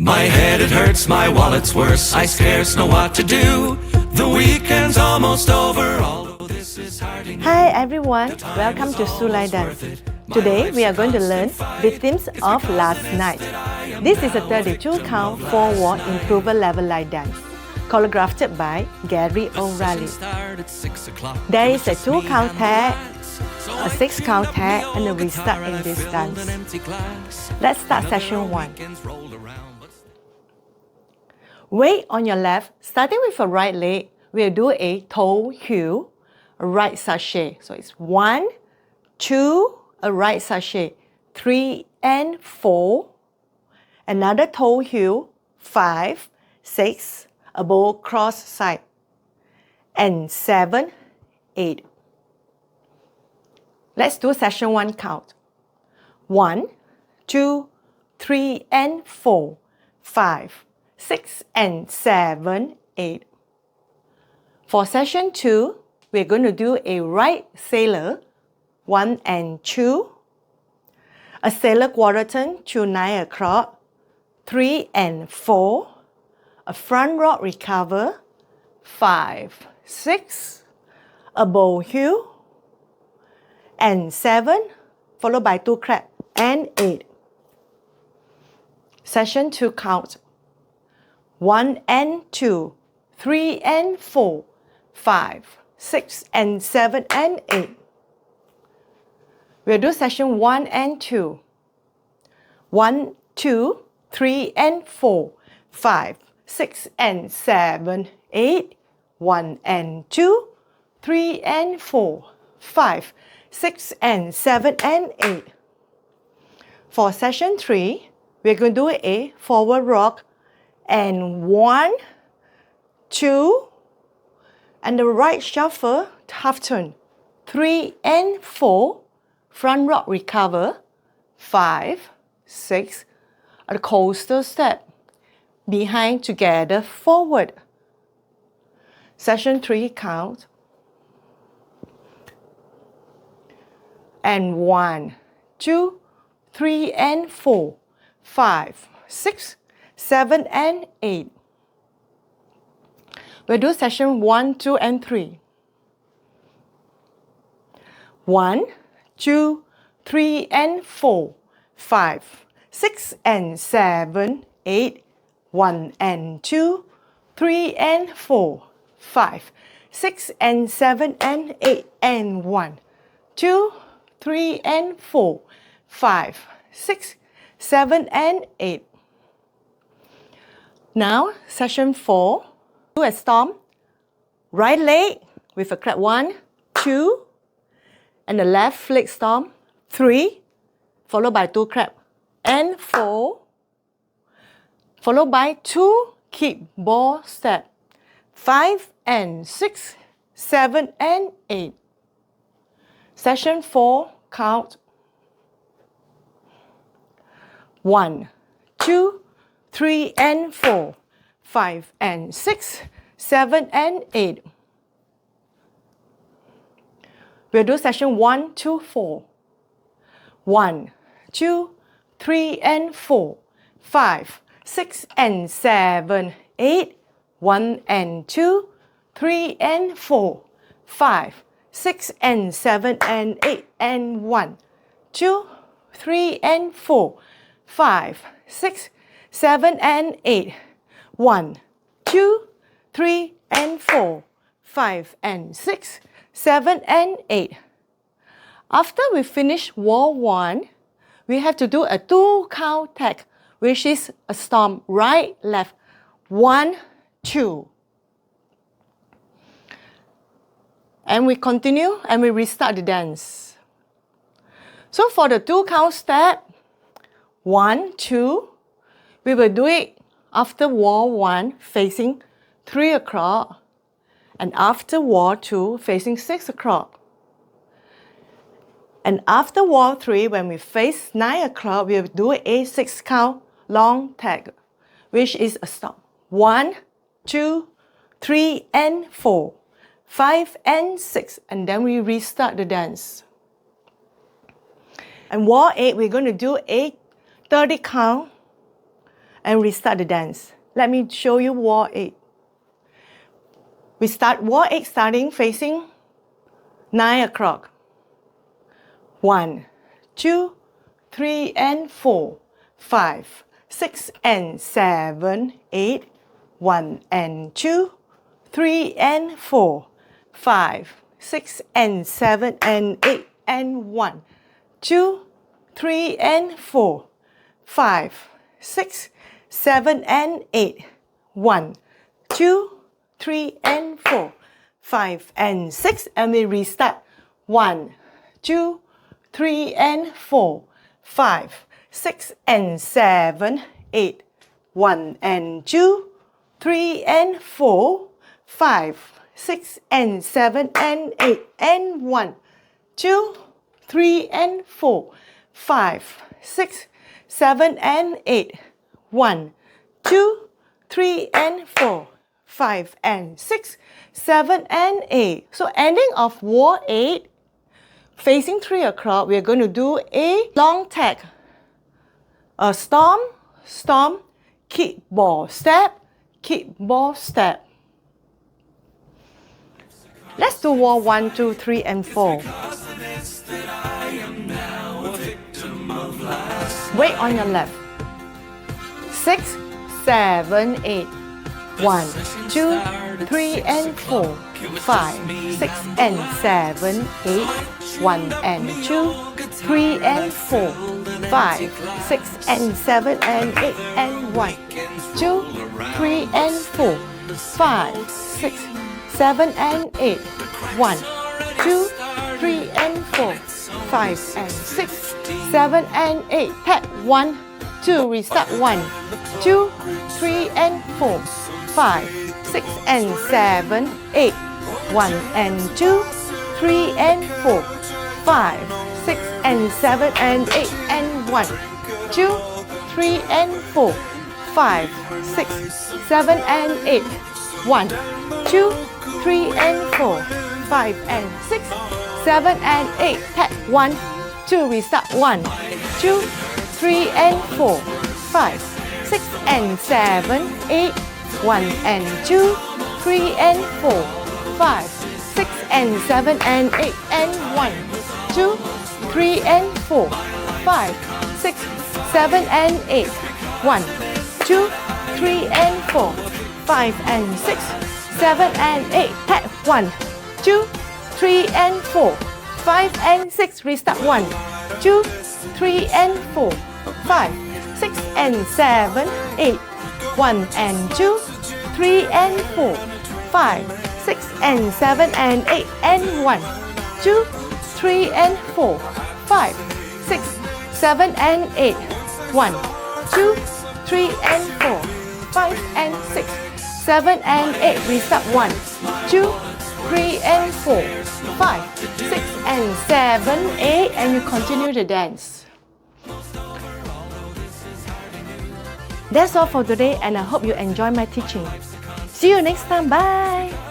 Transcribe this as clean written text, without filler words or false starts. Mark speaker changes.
Speaker 1: My head it hurts, my wallet's worse, I scarce know what to do. The weekend's almost over, although this is hurting.
Speaker 2: Hi everyone, welcome to SooLineDance. Today we are going to learn Victims of Last Night. This is a 32 count 4-wall improver level line dance, choreographed by Gary O'Reilly. There is a 2 count tag, a 6 count tag, and a restart in this dance. Let's start session 1. Weight on your left, starting with a right leg, we'll do a toe heel, a right sachet. So it's 1, 2, a right sachet, 3 and 4, another toe heel, 5, 6, a bow cross side, and 7, 8. Let's do session 1 count. 1, 2, 3 and 4, 5, 6 and 7, 8. For session 2, we're going to do a right sailor, 1 and 2, a sailor quarter turn to 9 o'clock, 3 and 4, a front rock recover, 5, 6, a bow heel, and 7, followed by 2 clap, and 8. Session 2 count. 1 and 2, 3 and 4, 5, 6 and 7 and 8. We'll do session 1 and 2. 1, 2, 3 and 4, 5, 6 and 7, 8. 1 and 2, 3 and 4, 5, 6 and 7 and 8. For session 3, we're going to do a forward rock and 1, 2, and the right shuffle, half turn, 3 and 4, front rock recover, 5, 6, a coaster step, behind together, forward. Session 3 count, and 1, 2, 3 and 4, 5, 6, 7 and 8. We'll do session 1, 2 and 3. 1, 2, 3 and 4, 5, 6 and 7, 8. 1 and 2, 3 and 4, 5, 6 and 7 and 8. And 1, 2, 3 and 4, 5, 6, 7 and 8. Now, session 4, do a stomp, right leg with a clap 1, 2, and the left leg stomp, 3, followed by 2 clap, and 4, followed by 2 kick ball step, 5 and 6, 7 and 8. Session 4, count 1, 2, 3 and 4, 5 and 6, 7 and 8. We'll do session 1, 2, 4. 1, 2, 3 and 4, 5, 6 and 7, 8. 1 and 2, 3 and 4, 5, 6 and 7 and 8. And 1, 2, 3 and 4, 5, 6, 7 and 8. 1, 2, 3 and 4, 5 and 6, 7 and 8. After we finish wall 1, we have to do a 2 count tag, which is a stomp right, left, 1, 2. And we continue and we restart the dance. So for the 2 count step, 1, 2, we will do it after wall 1 facing 3 o'clock and after wall 2 facing 6 o'clock. And after wall 3, when we face 9 o'clock, we will do a 6 count long tag, which is a stomp. 1, 2, 3 and 4, 5 and 6, and then we restart the dance. And wall 8, we're going to do a 30 count and restart the dance. Let me show you wall 8. We start wall 8 starting facing 9 o'clock. 1, 2, 3 and 4, 5, 6 and 7, 8. 1 and 2, 3 and 4, 5, 6 and 7 and 8 and 1, 2, 3 and 4, 5, 6, 7 and 8. 1, 2, 3 and 4, 5 and 6, and we restart. 1, 2, 3 and 4, 5, 6 and 7, 8. 1 and 2, 3 and 4, 5, 6 and 7 and 8 and 1, 2, 3 and 4, 5, 6, 7 and 8. 1, 2, 3 and 4, 5 and 6, 7 and 8. So ending of wall 8, facing 3 o'clock, we are going to do a long tag. A stomp, stomp, kick, ball, step, kick, ball, step. Let's do wall 1, 2, 3 and 4. Weight on your left. 6, 7, 8. 1, 2, 3 and 4, 5, 6 and 7, 8. 1 and 2, 3 and 4, 5, 6 and 7 and 8 and 1, 2, 3 and 4, 5, 6, 7 and 8. 1, 2, 3 and 4, 5 and 6, 7 and 8. Tap 1, 2, restart 1, 2, 3 and 4, 5, 6 and 7, 8. 1 and 2, 3 and 4, 5, 6 and 7 and 8 and 1, 2, 3 and 4, 5, 6, 7 and 8. 1, 2, 3 and 4, 5 and 6, 7 and 8. Tap 1, 2, restart 1, 2, 3 and 4, 5, 6 and 7, 8. 1 and 2, 3 and 4, 5, 6 and 7 and 8 and 1, 2, 3 and 4, 5, 6, 7 and 8. 1, 2, 3 and 4, 5 and 6, 7 and 8. Tap 1, 2, 3 and 4, 5 and 6. Restart 1, 2, 3 and 4, 5, 6 and 7, 8. 1 and 2, 3 and 4, 5, 6 and 7 and 8 and 1, 2, 3 and 4, 5, 6, 7 and 8. 1, 2, 3 and 4, 5 and 6, 7 and 8. Restart 1, 2, 3 and 4, 5, 6 and 7, 8, and you continue the dance. That's all for today, and I hope you enjoy my teaching. See you next time. Bye!